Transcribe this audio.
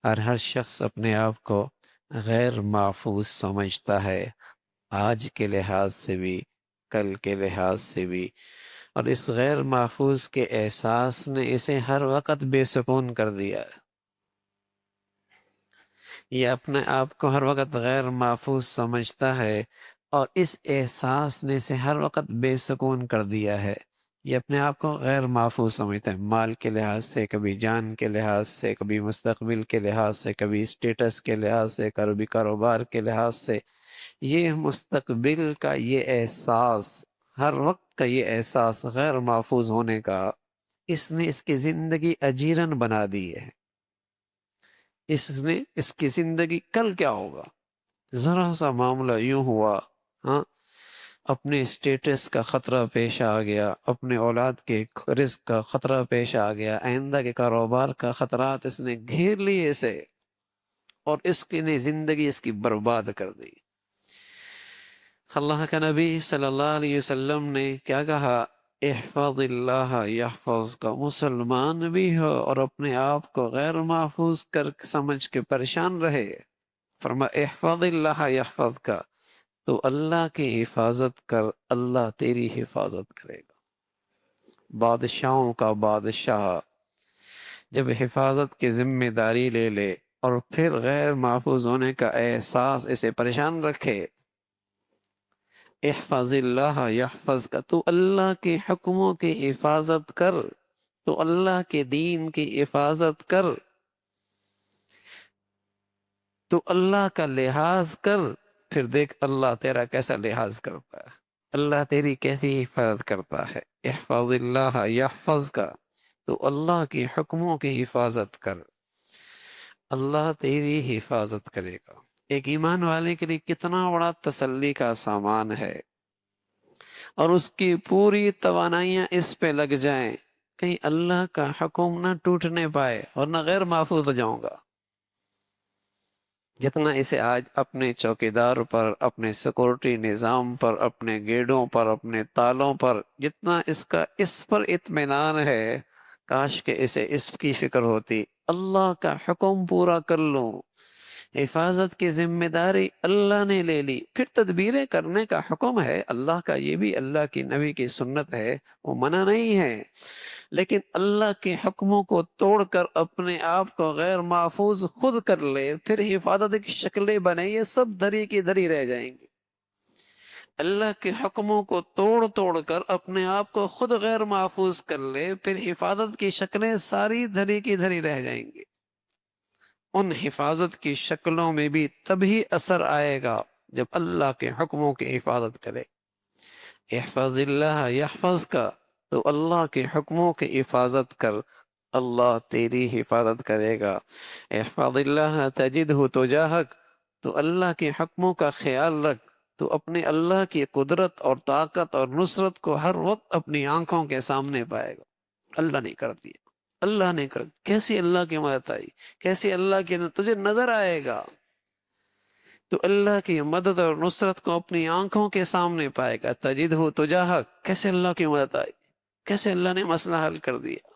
اور ہر شخص اپنے آپ کو غیر محفوظ سمجھتا ہے، آج کے لحاظ سے بھی، کل کے لحاظ سے بھی، اور اس غیر محفوظ کے احساس نے اسے ہر وقت بے سکون کر دیا ہے۔ یہ اپنے آپ کو ہر وقت غیر محفوظ سمجھتا ہے اور اس احساس نے اسے ہر وقت بے سکون کر دیا ہے۔ یہ اپنے آپ کو غیر محفوظ سمجھتا ہے، مال کے لحاظ سے، کبھی جان کے لحاظ سے، کبھی مستقبل کے لحاظ سے، کبھی اسٹیٹس کے لحاظ سے، کبھی کاروبار کے لحاظ سے۔ یہ مستقبل کا یہ احساس، ہر وقت کا یہ احساس غیر محفوظ ہونے کا، اس نے اس کی زندگی اجیرن بنا دی ہے۔ اس نے اس کی زندگی کل کیا ہوگا، ذرا سا معاملہ یوں ہوا، ہاں، اپنے اسٹیٹس کا خطرہ پیش آ گیا، اپنے اولاد کے رزق کا خطرہ پیش آ گیا، آئندہ کے کاروبار کا خطرات اس نے گھیر لیے اسے، اور اس کی نے زندگی اس کی برباد کر دی۔ اللہ کا نبی صلی اللہ علیہ وسلم نے کیا کہا؟ احفظ اللہ یحفظ کا، مسلمان بھی ہو اور اپنے آپ کو غیر محفوظ کر سمجھ کے پریشان رہے، فرما احفظ اللہ یحفظ کا، تو اللہ کی حفاظت کر، اللہ تیری حفاظت کرے گا۔ بادشاہوں کا بادشاہ جب حفاظت کی ذمہ داری لے لے اور پھر غیر محفوظ ہونے کا احساس اسے پریشان رکھے، احفظ اللہ یحفظ کا، تو اللہ کے حکموں کی حفاظت کر، تو اللہ کے دین کی حفاظت کر، تو اللہ کا لحاظ کر، پھر دیکھ اللہ تیرا کیسا لحاظ کرتا ہے، اللہ تیری کیسی حفاظت کرتا ہے۔ احفظ اللہ یحفظ کا، تو اللہ کے حکموں کی حفاظت کر، اللہ تیری حفاظت کرے گا۔ ایک ایمان والے کے لیے کتنا بڑا تسلی کا سامان ہے، اور اس کی پوری توانائیاں اس پہ لگ جائیں، کہیں اللہ کا حکم نہ ٹوٹنے پائے اور نہ غیر محفوظ ہو جاؤں گا۔ جتنا اسے آج اپنے چوکیدار پر، اپنے سیکورٹی نظام پر، اپنے گیٹوں پر، اپنے تالوں پر، جتنا اس کا اس پر اطمینان ہے، کاش کہ اسے اس کی فکر ہوتی، اللہ کا حکم پورا کر لوں، حفاظت کی ذمہ داری اللہ نے لے لی، پھر تدبیریں کرنے کا حکم ہے اللہ کا، یہ بھی اللہ کی نبی کی سنت ہے، وہ منع نہیں ہے، لیکن اللہ کے حکموں کو توڑ کر اپنے آپ کو غیر محفوظ خود کر لے، پھر حفاظت کی شکلیں بنے، یہ سب دھری کی دھری رہ جائیں گی۔ اللہ کے حکموں کو توڑ کر اپنے آپ کو خود غیر محفوظ کر لے، پھر حفاظت کی شکلیں ساری دھری کی دھری رہ جائیں گی۔ ان حفاظت کی شکلوں میں بھی تبھی اثر آئے گا جب اللہ کے حکموں کی حفاظت کرے۔ احفظ اللہ یحفظ کا، تو اللہ کے حکموں کی حفاظت کر، اللہ تیری حفاظت کرے گا۔ احفظ اللہ تجدہ تجاہک، تو اللہ کے حکموں کا خیال رکھ، تو اپنے اللہ کی قدرت اور طاقت اور نصرت کو ہر وقت اپنی آنکھوں کے سامنے پائے گا۔ اللہ نے کر دیا، اللہ نے کر دیا، کیسی اللہ کی مدد آئی، کیسی اللہ کی تجھے نظر آئے گا، تو اللہ کی مدد اور نصرت کو اپنی آنکھوں کے سامنے پائے گا۔ تجدہ تجاہک، کیسے اللہ کی مدد آئی، کیسے اللہ نے مسئلہ حل کر دیا۔